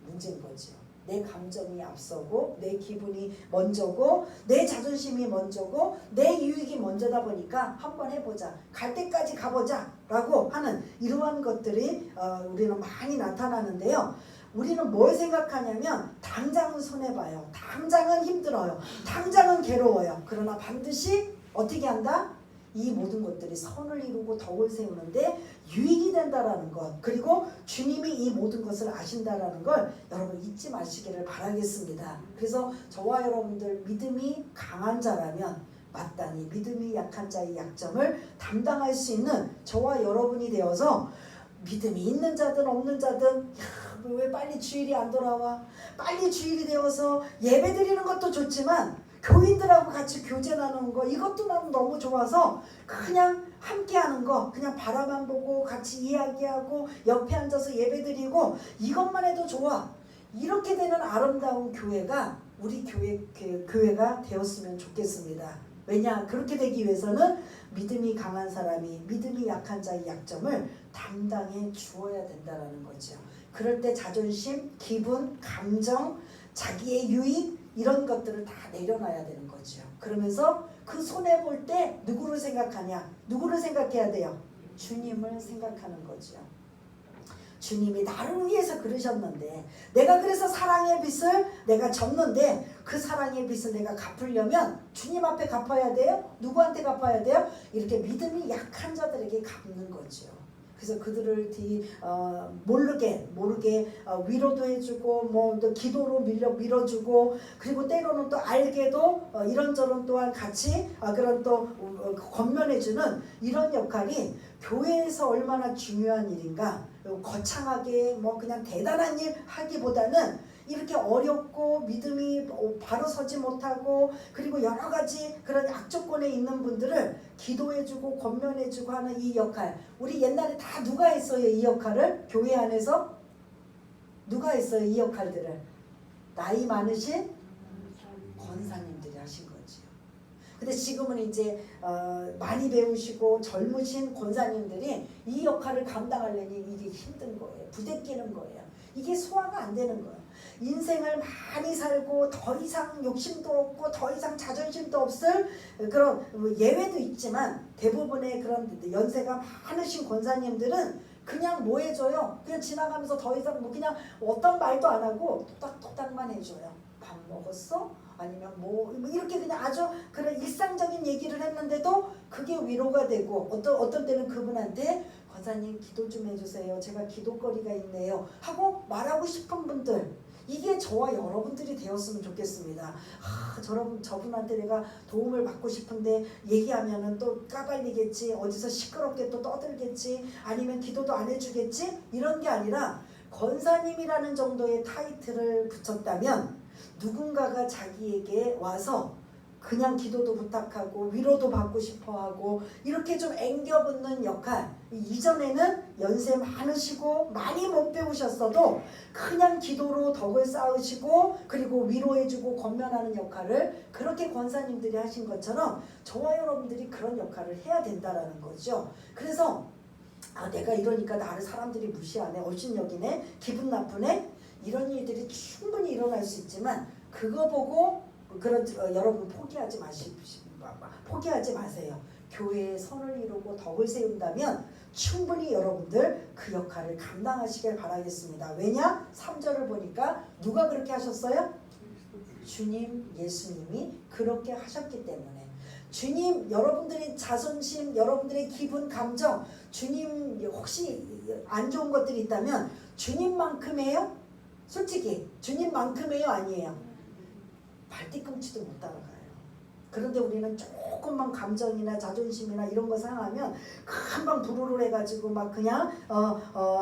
문제인 거죠. 내 감정이 앞서고 내 기분이 먼저고 내 자존심이 먼저고 내 유익이 먼저다 보니까 한번 해보자, 갈 때까지 가보자 라고 하는 이러한 것들이 우리는 많이 나타나는데요. 우리는 뭘 생각하냐면 당장은 손해봐요, 당장은 힘들어요, 당장은 괴로워요. 그러나 반드시 어떻게 한다? 이 모든 것들이 선을 이루고 덕을 세우는데 유익이 된다라는 것, 그리고 주님이 이 모든 것을 아신다라는 걸 여러분 잊지 마시기를 바라겠습니다. 그래서 저와 여러분들 믿음이 강한 자라면 마땅히 믿음이 약한 자의 약점을 담당할 수 있는 저와 여러분이 되어서, 믿음이 있는 자든 없는 자든 왜 빨리 주일이 안 돌아와? 빨리 주일이 되어서 예배 드리는 것도 좋지만 교인들하고 같이 교제 나누는 거, 이것도 나는 너무 좋아서 그냥 함께하는 거, 그냥 바라만 보고 같이 이야기하고 옆에 앉아서 예배 드리고 이것만 해도 좋아. 이렇게 되는 아름다운 교회가 우리 교회가 되었으면 좋겠습니다. 왜냐? 그렇게 되기 위해서는 믿음이 강한 사람이 믿음이 약한 자의 약점을 담당해 주어야 된다는 거죠. 그럴 때 자존심, 기분, 감정, 자기의 유익 이런 것들을 다 내려놔야 되는 거죠. 그러면서 그 손해볼 때 누구를 생각하냐? 누구를 생각해야 돼요? 주님을 생각하는 거죠. 주님이 나를 위해서 그러셨는데 내가 그래서 사랑의 빚을 내가 졌는데 그 사랑의 빚을 내가 갚으려면 주님 앞에 갚아야 돼요? 누구한테 갚아야 돼요? 이렇게 믿음이 약한 자들에게 갚는 거죠. 그래서 그들을 모르게 위로도 해주고 뭐 또 기도로 밀어주고 그리고 때로는 또 알게도 이런저런 또한 같이 그런 또 권면해주는 이런 역할이 교회에서 얼마나 중요한 일인가. 거창하게 뭐 그냥 대단한 일 하기보다는 이렇게 어렵고 믿음이 바로 서지 못하고 그리고 여러 가지 그런 악조건에 있는 분들을 기도해주고 권면해주고 하는 이 역할. 우리 옛날에 다 누가 했어요? 이 역할을? 교회 안에서? 누가 했어요? 이 역할들을? 나이 많으신 권사님들이 하신 거죠. 근데 지금은 이제 많이 배우시고 젊으신 권사님들이 이 역할을 감당하려니 이게 힘든 거예요. 부대끼는 거예요. 이게 소화가 안 되는 거예요. 인생을 많이 살고 더 이상 욕심도 없고 더 이상 자존심도 없을 그런 예외도 있지만 대부분의 그런 연세가 많으신 권사님들은 그냥 뭐 해줘요? 그냥 지나가면서 더 이상 뭐 그냥 어떤 말도 안 하고 토닥토닥만 해줘요. 밥 먹었어? 아니면 뭐 이렇게 그냥 아주 그런 일상적인 얘기를 했는데도 그게 위로가 되고 어떤 때는 그분한테 권사님 기도 좀 해주세요. 제가 기도거리가 있네요. 하고 말하고 싶은 분들 이게 저와 여러분들이 되었으면 좋겠습니다. 저분한테 내가 도움을 받고 싶은데 얘기하면은 또 까발리겠지. 어디서 시끄럽게 또 떠들겠지. 아니면 기도도 안 해주겠지. 이런 게 아니라 권사님이라는 정도의 타이틀을 붙였다면 누군가가 자기에게 와서 그냥 기도도 부탁하고 위로도 받고 싶어하고 이렇게 좀 앵겨붙는 역할. 이전에는 연세 많으시고 많이 못 배우셨어도 그냥 기도로 덕을 쌓으시고 그리고 위로해주고 권면하는 역할을 그렇게 권사님들이 하신 것처럼 저와 여러분들이 그런 역할을 해야 된다라는 거죠. 그래서 내가 이러니까 나를 사람들이 무시하네, 얼씬여기네, 기분 나쁘네, 이런 일들이 충분히 일어날 수 있지만 그거 보고 여러분 포기하지 마세요. 교회의 선을 이루고 덕을 세운다면 충분히 여러분들 그 역할을 감당하시길 바라겠습니다. 왜냐? 3절을 보니까 누가 그렇게 하셨어요? 주님 예수님이 그렇게 하셨기 때문에. 주님, 여러분들의 자존심, 여러분들의 기분, 감정, 주님 혹시 안 좋은 것들이 있다면 주님만큼이에요? 솔직히 주님만큼이에요? 아니에요? 발뒤꿈치도 못 따라가요. 그런데 우리는 조금만 감정이나 자존심이나 이런 거 상하면 금방 부르르 해가지고 막 그냥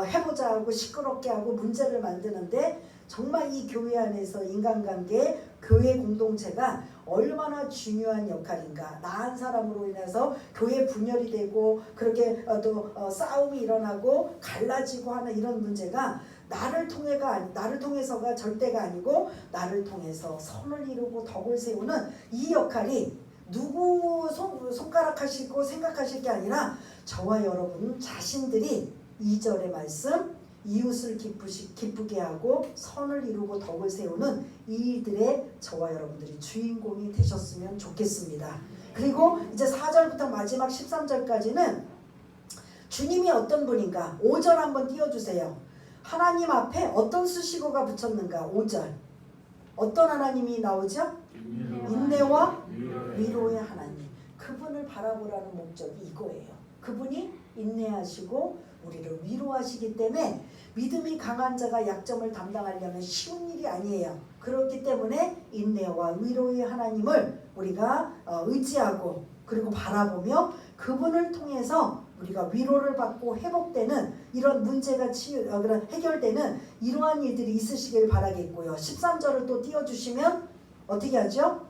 해보자 하고 시끄럽게 하고 문제를 만드는데 정말 이 교회 안에서 인간관계, 교회 공동체가 얼마나 중요한 역할인가. 나한 사람으로 인해서 교회 분열이 되고 그렇게 또 싸움이 일어나고 갈라지고 하는 이런 문제가 나를 통해서가 절대가 아니고 나를 통해서 선을 이루고 덕을 세우는 이 역할이 누구 손가락 하시고 생각하실 게 아니라 저와 여러분 자신들이 2절의 말씀 이웃을 기쁘게 하고 선을 이루고 덕을 세우는 이 일들의 저와 여러분들이 주인공이 되셨으면 좋겠습니다. 그리고 이제 4절부터 마지막 13절까지는 주님이 어떤 분인가 5절 한번 띄워주세요. 하나님 앞에 어떤 수식어가 붙였는가 5절 어떤 하나님이 나오죠? 인내와 위로의 하나님. 그분을 바라보라는 목적이 이거예요. 그분이 인내하시고 우리를 위로하시기 때문에 믿음이 강한 자가 약점을 담당하려면 쉬운 일이 아니에요. 그렇기 때문에 인내와 위로의 하나님을 우리가 의지하고 그리고 바라보며 그분을 통해서 우리가 위로를 받고 회복되는 이런 문제가 해결되는 이러한 일들이 있으시길 바라겠고요. 13절을 또 띄워주시면 어떻게 하죠?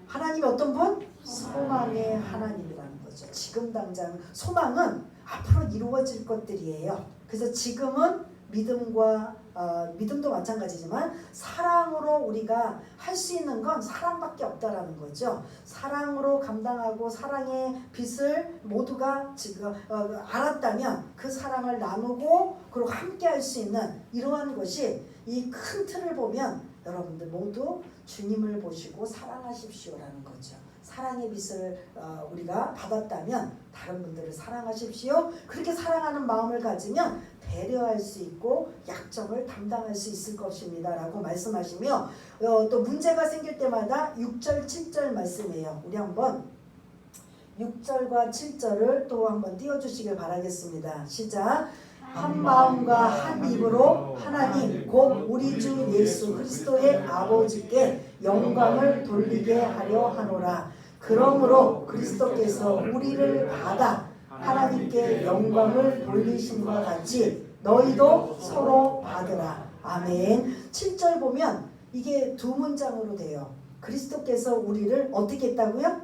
하나님이 어떤 분? 소망의 하나님이라는 거죠. 지금 당장 소망은 앞으로 이루어질 것들이에요. 그래서 지금은 믿음도 마찬가지지만 사랑으로 우리가 할 수 있는 건 사랑밖에 없다라는 거죠. 사랑으로 감당하고 사랑의 빛을 모두가 지금 알았다면 그 사랑을 나누고 그리고 함께 할 수 있는 이러한 것이 이 큰 틀을 보면 여러분들 모두 주님을 보시고 사랑하십시오라는 거죠. 사랑의 빛을 우리가 받았다면 다른 분들을 사랑하십시오. 그렇게 사랑하는 마음을 가지면 배려할 수 있고 약점을 담당할 수 있을 것입니다 라고 말씀하시며 또 문제가 생길 때마다 6절 7절 말씀이에요. 우리 한번 6절과 7절을 또 한번 띄워주시길 바라겠습니다. 시작. 한 마음과 한 입으로 하나님 곧 우리 주 예수 그리스도의 아버지께 영광을 돌리게 하려 하노라. 그러므로 그리스도께서 우리를 받아 하나님께 영광을 돌리심과 같이 너희도 서로 받으라. 아멘. 7절 보면 이게 두 문장으로 돼요. 그리스도께서 우리를 어떻게 했다고요?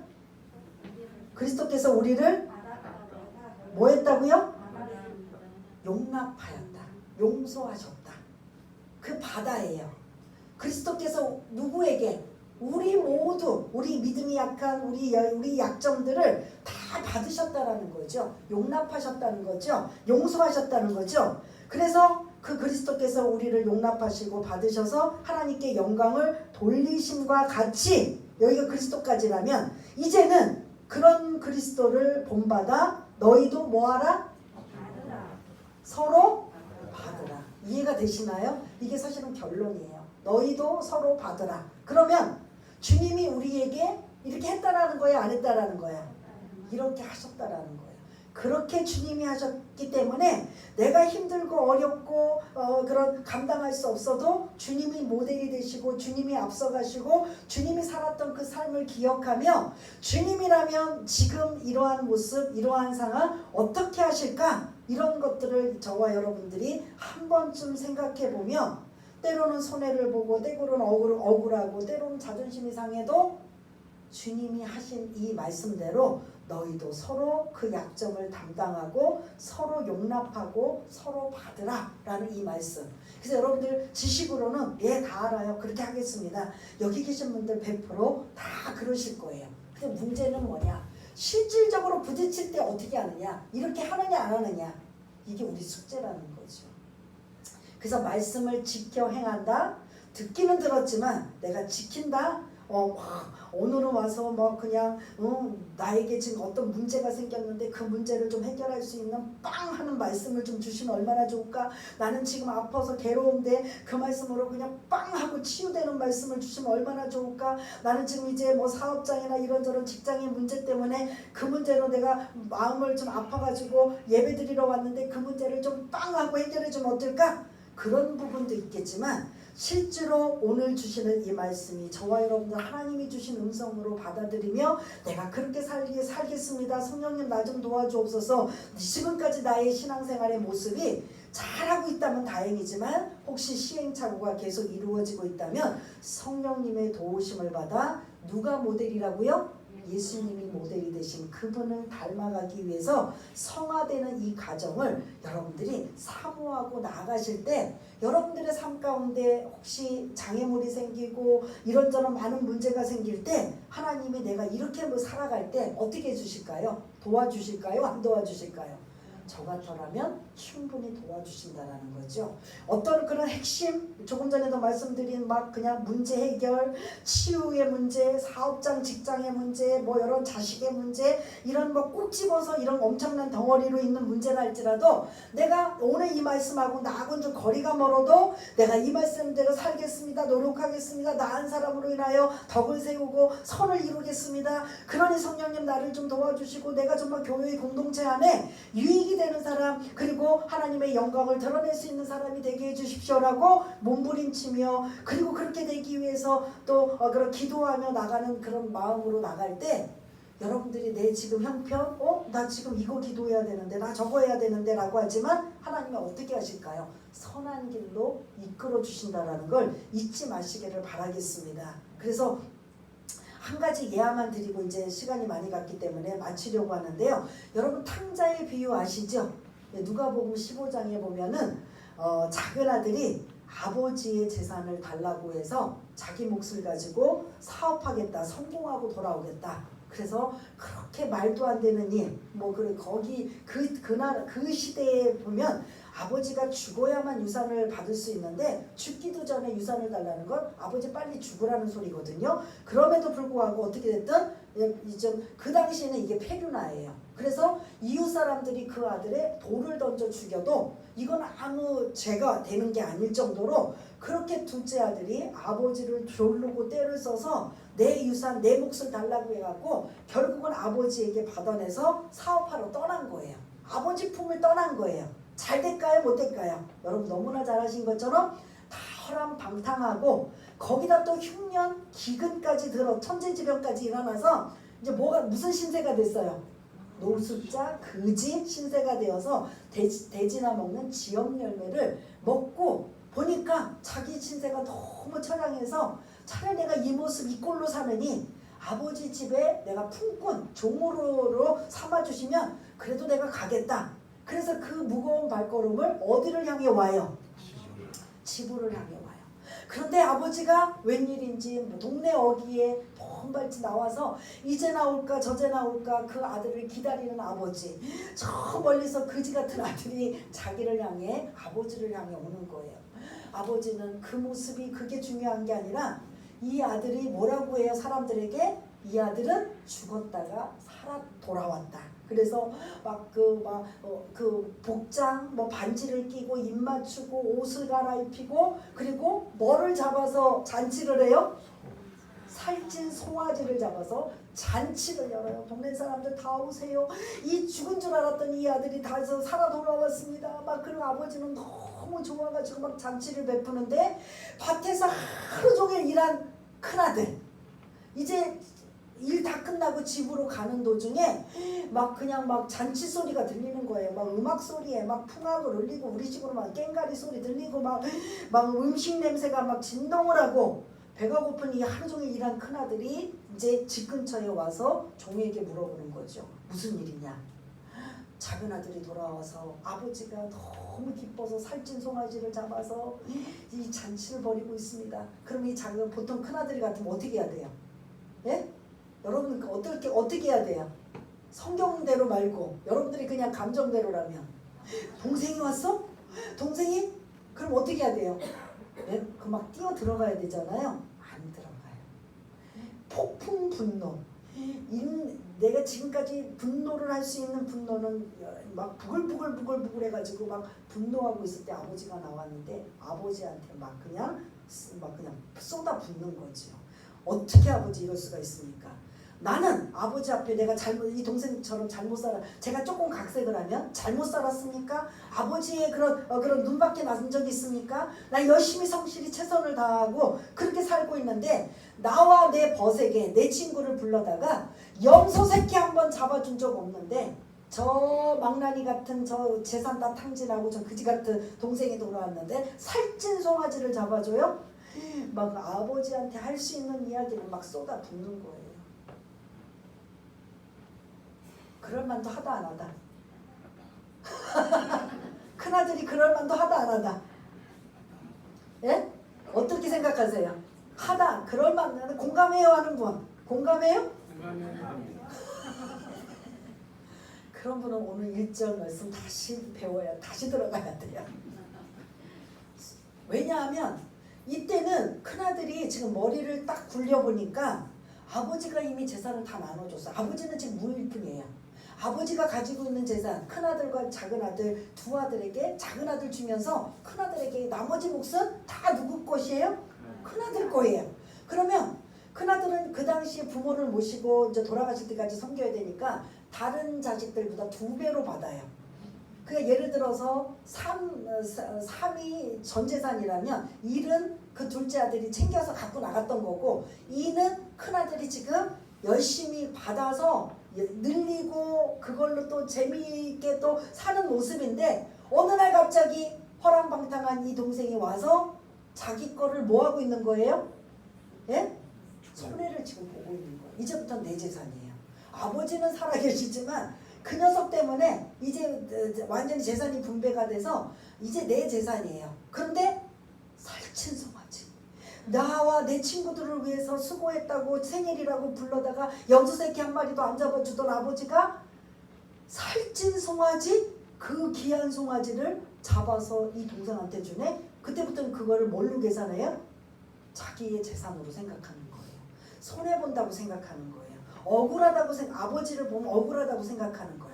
그리스도께서 우리를 뭐 했다고요? 용납하였다. 용서하셨다. 그 바다예요. 그리스도께서 누구에게? 우리 모두 우리 믿음이 약한 우리 약점들을 다 받으셨다라는 거죠. 용납하셨다는 거죠. 용서하셨다는 거죠. 그래서 그 그리스도께서 우리를 용납하시고 받으셔서 하나님께 영광을 돌리심과 같이 여기가 그리스도까지라면 이제는 그런 그리스도를 본받아 너희도 뭐하라? 서로 받으라. 이해가 되시나요? 이게 사실은 결론이에요. 너희도 서로 받으라. 그러면 주님이 우리에게 이렇게 했다라는 거예요? 안 했다라는 거예요? 이렇게 하셨다라는 거예요. 그렇게 주님이 하셨기 때문에 내가 힘들고 어렵고 그런 감당할 수 없어도 주님이 모델이 되시고 주님이 앞서가시고 주님이 살았던 그 삶을 기억하며 주님이라면 지금 이러한 모습 이러한 상황 어떻게 하실까? 이런 것들을 저와 여러분들이 한 번쯤 생각해 보면 때로는 손해를 보고 때로는 억울하고 때로는 자존심이 상해도 주님이 하신 이 말씀대로 너희도 서로 그 약점을 담당하고 서로 용납하고 서로 받으라 라는 이 말씀. 그래서 여러분들 지식으로는 다 알아요. 그렇게 하겠습니다. 여기 계신 분들 100%다 그러실 거예요. 근데 문제는 뭐냐? 실질적으로 부딪힐 때 어떻게 하느냐? 이렇게 하느냐 안 하느냐? 이게 우리 숙제라는 거죠. 그래서 말씀을 지켜 행한다. 듣기는 들었지만 내가 지킨다. 오늘은 와서 뭐 그냥 나에게 지금 어떤 문제가 생겼는데 그 문제를 좀 해결할 수 있는 빵 하는 말씀을 좀 주시면 얼마나 좋을까. 나는 지금 아파서 괴로운데 그 말씀으로 그냥 빵 하고 치유되는 말씀을 주시면 얼마나 좋을까. 나는 지금 이제 뭐 사업장이나 이런저런 직장의 문제 때문에 그 문제로 내가 마음을 좀 아파가지고 예배드리러 왔는데 그 문제를 좀 빵 하고 해결해 주면 어떨까. 그런 부분도 있겠지만 실제로 오늘 주시는 이 말씀이 저와 여러분들 하나님이 주신 음성으로 받아들이며 내가 그렇게 살겠습니다. 성령님 나 좀 도와주옵소서. 지금까지 나의 신앙생활의 모습이 잘하고 있다면 다행이지만 혹시 시행착오가 계속 이루어지고 있다면 성령님의 도우심을 받아 누가 모델이라고요? 예수님이 모델이 되신 그분을 닮아가기 위해서 성화되는 이 과정을 여러분들이 사모하고 나아가실 때 여러분들의 삶 가운데 혹시 장애물이 생기고 이런저런 많은 문제가 생길 때 하나님이 내가 이렇게 살아갈 때 어떻게 해주실까요? 도와주실까요? 안 도와주실까요? 저 같더라면 충분히 도와주신다라는 거죠. 어떤 그런 핵심 조금 전에도 말씀드린 막 그냥 문제 해결, 치유의 문제, 사업장 직장의 문제, 뭐 여러 자식의 문제 이런 뭐 꼭 집어서 이런 엄청난 덩어리로 있는 문제라 할지라도 내가 오늘 이 말씀하고 나하고는 좀 거리가 멀어도 내가 이 말씀대로 살겠습니다. 노력하겠습니다. 나은 사람으로 인하여 덕을 세우고 선을 이루겠습니다. 그러니 성령님 나를 좀 도와주시고 내가 정말 교회의 공동체 안에 유익이 되는 사람 그리고 하나님의 영광을 드러낼 수 있는 사람이 되게 해주십시오라고 몸부림치며 그리고 그렇게 되기 위해서 또 그런 기도하며 나가는 그런 마음으로 나갈 때 여러분들이 내 지금 형편 나 지금 이거 기도해야 되는데 나 저거 해야 되는데 라고 하지만 하나님은 어떻게 하실까요? 선한 길로 이끌어 주신다는 걸 잊지 마시기를 바라겠습니다. 그래서 한 가지 예화만 드리고 이제 시간이 많이 갔기 때문에 마치려고 하는데요. 여러분 탕자의 비유 아시죠? 누가복음 15장에 보면은 작은 아들이 아버지의 재산을 달라고 해서 자기 몫을 가지고 사업하겠다, 성공하고 돌아오겠다. 그래서 그렇게 말도 안 되는 일, 뭐 거기 그 시대에 보면 아버지가 죽어야만 유산을 받을 수 있는데 죽기도 전에 유산을 달라는 건 아버지 빨리 죽으라는 소리거든요. 그럼에도 불구하고 어떻게 됐든 그 당시에는 이게 폐륜화예요. 그래서 이웃 사람들이 그 아들의 돌을 던져 죽여도 이건 아무 죄가 되는 게 아닐 정도로 그렇게 둘째 아들이 아버지를 조르고 떼를 써서 내 유산 내 몫을 달라고 해갖고 결국은 아버지에게 받아내서 사업하러 떠난 거예요. 아버지 품을 떠난 거예요. 잘 될까요? 못 될까요? 여러분 너무나 잘하신 것처럼 다 허랑방탕하고 거기다 또 흉년 기근까지 들어 천재지변까지 일어나서 이제 뭐가 무슨 신세가 됐어요? 노숙자 거지 신세가 되어서 돼지나 먹는 지역 열매를 먹고 보니까 자기 신세가 너무 처량해서 차라리 내가 이 모습 이 꼴로 사느니 아버지 집에 내가 품꾼 종으로 삼아주시면 그래도 내가 가겠다. 그래서 그 무거운 발걸음을 어디를 향해 와요? 지부를 향해 와요. 그런데 아버지가 웬일인지 동네 어귀에 봄발치 나와서 이제 나올까 저제 나올까 그 아들을 기다리는 아버지. 저 멀리서 거지 같은 아들이 자기를 향해 아버지를 향해 오는 거예요. 아버지는 그 모습이 그게 중요한 게 아니라 이 아들이 뭐라고 해요? 사람들에게 이 아들은 죽었다가 살아 돌아왔다. 그래서 그 복장 반지를 끼고 입 맞추고 옷을 갈아입히고 그리고 뭐를 잡아서 잔치를 해요? 살찐 송아지를 잡아서 잔치를 열어요. 동네 사람들 다 오세요. 이 죽은 줄 알았던 이 아들이 다해서 살아 돌아왔습니다. 그리고 아버지는 너무 좋아가지고 잔치를 베푸는데 밭에서 하루 종일 일한 큰아들 이제 일 다 끝나고 집으로 가는 도중에 그냥 잔치 소리가 들리는 거예요. 음악 소리에 풍악을 울리고 우리 집으로 깽가리 소리 들리고 음식 냄새가 진동을 하고 배가 고픈 이 하루 종일 일한 큰아들이 이제 집 근처에 와서 종에게 물어보는 거죠. 무슨 일이냐? 작은 아들이 돌아와서 아버지가 너무 기뻐서 살찐 송아지를 잡아서 이 잔치를 벌이고 있습니다. 그럼 이 작은 보통 큰아들이 같으면 어떻게 해야 돼요? 예? 여러분 어떻게 해야 돼요? 성경대로 말고 여러분들이 그냥 감정대로라면 동생이 왔어? 동생이? 그럼 어떻게 해야 돼요? 네? 뛰어 들어가야 되잖아요. 안 들어가요. 폭풍 분노. 내가 지금까지 분노를 할 수 있는 분노는 부글부글 해가지고 분노하고 있을 때 아버지가 나왔는데 아버지한테 그냥 쏟아 붓는 거지요. 어떻게 아버지 이럴 수가 있습니까? 나는 아버지 앞에 내가 이 동생처럼 잘못 제가 조금 각색을 하면 잘못 살았습니까? 아버지의 그런 눈밖에 맞은 적이 있습니까? 나 열심히 성실히 최선을 다하고 그렇게 살고 있는데 나와 내 벗에게 내 친구를 불러다가 염소 새끼 한번 잡아준 적 없는데 저 망나니 같은 저 재산 다 탕진하고 저 그지 같은 동생이 돌아왔는데 살찐 송아지를 잡아줘요? 아버지한테 할 수 있는 이야기를 쏟아 붓는 거예요. 그럴 만도 하다 안 하다. 큰아들이 그럴 만도 하다 안 하다. 예? 어떻게 생각하세요? 하다, 그럴 만, 공감해요 하는 분? 공감해요? 그런 분은 오늘 1절 말씀 다시 배워야, 다시 들어가야 돼요. 왜냐하면 이때는 큰아들이 지금 머리를 딱 굴려보니까 아버지가 이미 재산을 다 나눠줬어요. 아버지는 지금 무일푼이에요. 아버지가 가지고 있는 재산, 큰아들과 작은아들 두 아들에게 작은아들 주면서 큰아들에게 나머지 몫은 다 누구 것이에요? 큰아들 거예요. 그러면 큰아들은 그 당시에 부모를 모시고 이제 돌아가실 때까지 섬겨야 되니까 다른 자식들보다 2배로 받아요. 그러니까 예를 들어서 3이 전 재산이라면 1은 그 둘째 아들이 챙겨서 갖고 나갔던 거고 2는 큰아들이 지금 열심히 받아서 늘리고 그걸로 또 재미있게 또 사는 모습인데 어느 날 갑자기 허랑방탕한 이 동생이 와서 자기 거를 뭐 하고 있는 거예요? 예? 손해를 지금 보고 있는 거예요. 이제부터 내 재산이에요. 아버지는 살아계시지만 그 녀석 때문에 이제 완전히 재산이 분배가 돼서 이제 내 재산이에요. 그런데 살찐 송아지. 나와 내 친구들을 위해서 수고했다고 생일이라고 불러다가 염소새끼 한 마리도 안 잡아주던 아버지가 살찐 송아지, 그 귀한 송아지를 잡아서 이 동생한테 주네. 그때부터는 그거를 뭘로 계산해요? 자기의 재산으로 생각하는 거예요. 손해본다고 생각하는 거예요. 억울하다고 아버지를 보면 억울하다고 생각하는 거예요.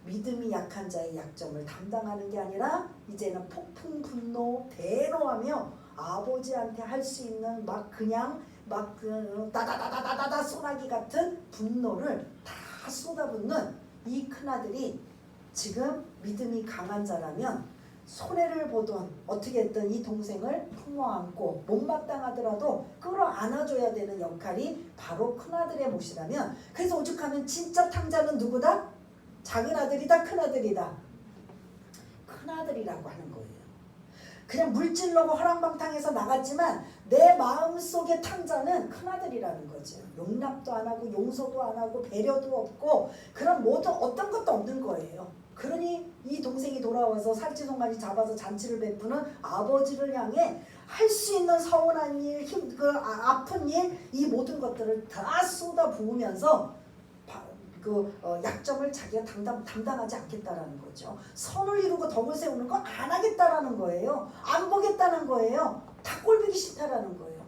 믿음이 약한 자의 약점을 담당하는 게 아니라 이제는 폭풍 분노 대노하며 아버지한테 할 수 있는 막 그냥 막 다다다다다다 소나기 같은 분노를 다 쏟아붓는 이 큰아들이 지금 믿음이 강한 자라면 손해를 보던 어떻게 했든 이 동생을 품어안고 못마땅하더라도 끌어안아줘야 되는 역할이 바로 큰아들의 몫이라면, 그래서 오죽하면 진짜 탕자는 누구다? 작은 아들이다, 큰아들이다? 큰아들이라고 하는 거예요. 그냥 물질로고 허랑방탕해서 나갔지만 내 마음속의 탕자는 큰아들이라는 거죠. 용납도 안 하고 용서도 안 하고 배려도 없고 그런 모든 어떤 것도 없는 거예요. 그러니 이 동생이 돌아와서 살찌송아지 잡아서 잔치를 베푸는 아버지를 향해 할 수 있는 서운한 일, 아픈 일, 이 모든 것들을 다 쏟아 부으면서 약점을 자기가 담당하지 않겠다라는 거죠. 선을 이루고 덕을 세우는 거 안 하겠다라는 거예요. 안 보겠다는 거예요. 다 꼴보기 싫다라는 거예요.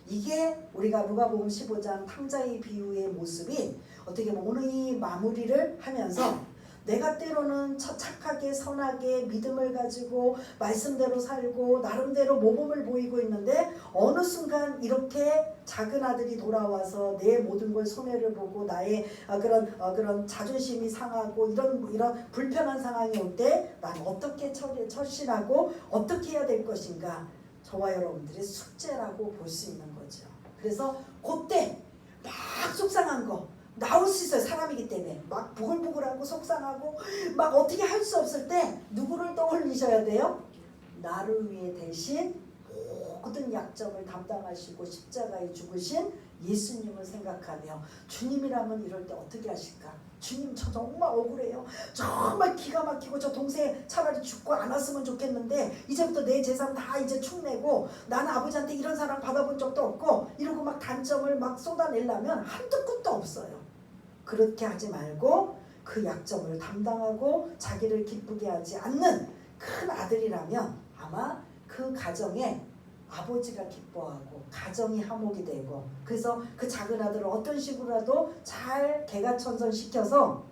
이게 우리가 누가복음 15장 탕자의 비유의 모습이 어떻게 보면 오늘 이 마무리를 하면서 내가 때로는 착하게 선하게 믿음을 가지고 말씀대로 살고 나름대로 모범을 보이고 있는데 어느 순간 이렇게 작은 아들이 돌아와서 내 모든 걸 손해를 보고 나의 그런 자존심이 상하고 이런 불편한 상황이 올 때 난 어떻게 처신하고 어떻게 해야 될 것인가, 저와 여러분들의 숙제라고 볼 수 있는 거죠. 그래서 그때 막 속상한 거 나올 수 있어요. 사람이기 때문에 막 부글부글하고 속상하고 막 어떻게 할 수 없을 때 누구를 떠올리셔야 돼요? 나를 위해 대신 모든 약점을 담당하시고 십자가에 죽으신 예수님을 생각하며, 주님이라면 이럴 때 어떻게 하실까? 주님, 저 정말 억울해요. 정말 기가 막히고 저 동생 차라리 죽고 안 왔으면 좋겠는데 이제부터 내 재산 다 이제 축내고 나는 아버지한테 이런 사랑 받아본 적도 없고 이러고 막 단점을 막 쏟아내려면 한두 끝도 없어요. 그렇게 하지 말고 그 약점을 담당하고 자기를 기쁘게 하지 않는 큰 아들이라면 아마 그 가정에 아버지가 기뻐하고 가정이 화목이 되고, 그래서 그 작은 아들을 어떤 식으로라도 잘 개가천선시켜서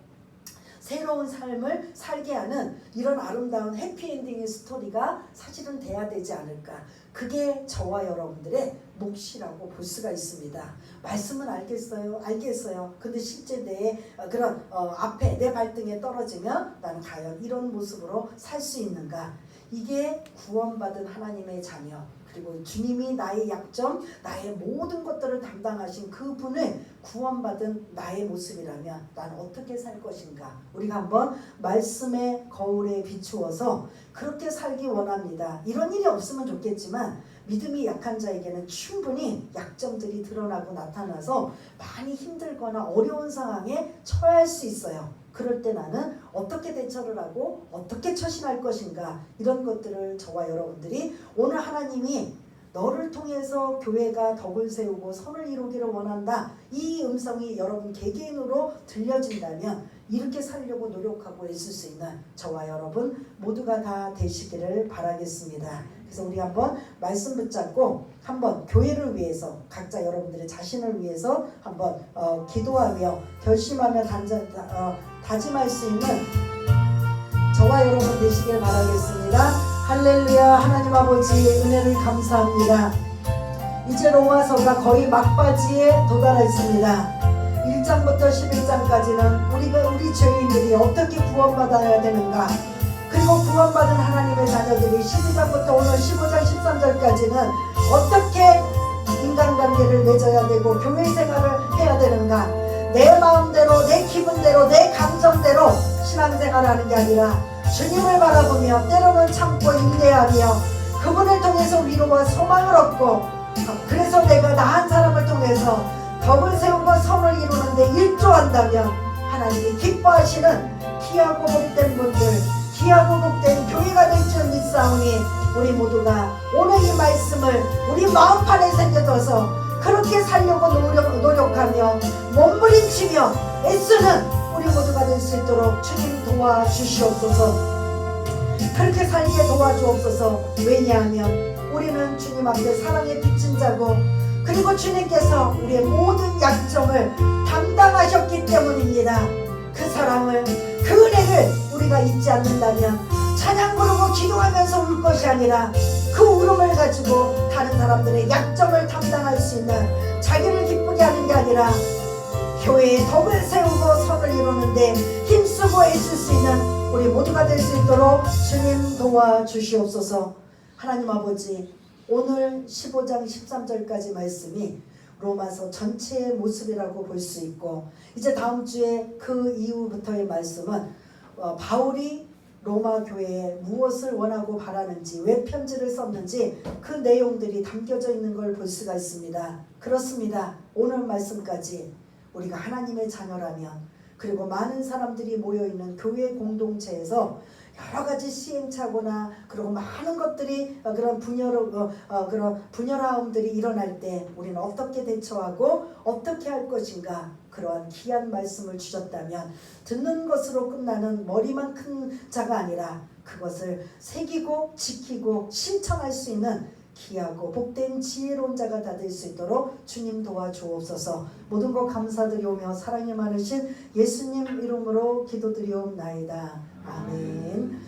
새로운 삶을 살게 하는 이런 아름다운 해피엔딩의 스토리가 사실은 돼야 되지 않을까. 그게 저와 여러분들의 몫이라고 볼 수가 있습니다. 말씀은 알겠어요. 근데 실제 내 그런 앞에 내 발등에 떨어지면 나는 과연 이런 모습으로 살 수 있는가. 이게 구원받은 하나님의 자녀, 그리고 주님이 나의 약점, 나의 모든 것들을 담당하신 그분을 구원받은 나의 모습이라면 나는 어떻게 살 것인가. 우리가 한번 말씀의 거울에 비추어서 그렇게 살기 원합니다. 이런 일이 없으면 좋겠지만 믿음이 약한 자에게는 충분히 약점들이 드러나고 나타나서 많이 힘들거나 어려운 상황에 처할 수 있어요. 그럴 때 나는 어떻게 대처를 하고 어떻게 처신할 것인가, 이런 것들을 저와 여러분들이 오늘 하나님이 너를 통해서 교회가 덕을 세우고 선을 이루기를 원한다, 이 음성이 여러분 개개인으로 들려진다면 이렇게 살려고 노력하고 있을 수 있는 저와 여러분 모두가 다 되시기를 바라겠습니다. 그래서 우리 한번 말씀 붙잡고 한번 교회를 위해서 각자 여러분들의 자신을 위해서 한번 기도하며 결심하며 다짐할 수 있는 저와 여러분 되시길 바라겠습니다. 할렐루야. 하나님 아버지 은혜를 감사합니다. 이제 로마서가 거의 막바지에 도달했습니다. 1장부터 11장까지는 우리 죄인들이 어떻게 구원받아야 되는가, 그리고 구원받은 하나님의 자녀들이 12장부터 오늘 15장 13절까지는 어떻게 인간관계를 맺어야 되고 교회 생활을 해야 되는가, 내 마음대로 내 기분대로 내 감정대로 신앙생활을 하는 게 아니라 주님을 바라보며 때로는 참고 인내하며 그분을 통해서 위로와 소망을 얻고, 그래서 내가 나 한 사람을 통해서 덕을 세우고 선을 이루는데 일조한다면 하나님이 기뻐하시는 귀하고 복된 분들, 귀하고 복된 교회가 될 줄 믿사오니 우리 모두가 오늘 이 말씀을 우리 마음판에 새겨둬서 그렇게 살려고 노력하며 몸부림치며 애쓰는 우리 모두가 될 수 있도록 주님 도와주시옵소서. 그렇게 살게 도와주옵소서. 왜냐하면 우리는 주님 앞에 사랑의 빚진 자고 그리고 주님께서 우리의 모든 약점을 담당하셨기 때문입니다. 그 사랑을, 그 은혜를 우리가 잊지 않는다면 찬양 부르고 기도하면서 울 것이 아니라 그 울음을 가지고 다른 사람들의 약점을 담당할 수 있는, 자기를 기쁘게 하는 게 아니라 교회에 덕을 세우고 선을 이루는데 힘쓰고 애쓸 수 있는 우리 모두가 될 수 있도록 주님 도와주시옵소서. 하나님 아버지, 오늘 15장 13절까지 말씀이 로마서 전체의 모습이라고 볼 수 있고, 이제 다음 주에 그 이후부터의 말씀은 바울이 로마 교회에 무엇을 원하고 바라는지, 왜 편지를 썼는지 그 내용들이 담겨져 있는 걸 볼 수가 있습니다. 그렇습니다. 오늘 말씀까지 우리가 하나님의 자녀라면, 그리고 많은 사람들이 모여있는 교회 공동체에서 여러 가지 시행착오나 그리고 많은 것들이 그런 분열함들이 일어날 때 우리는 어떻게 대처하고 어떻게 할 것인가, 그러한 귀한 말씀을 주셨다면 듣는 것으로 끝나는 머리만 큰 자가 아니라 그것을 새기고 지키고 실천할 수 있는 귀하고 복된 지혜로운 자가 다 될 수 있도록 주님 도와주옵소서. 모든 것 감사드리오며 사랑이 많으신 예수님 이름으로 기도드리옵나이다. 아멘.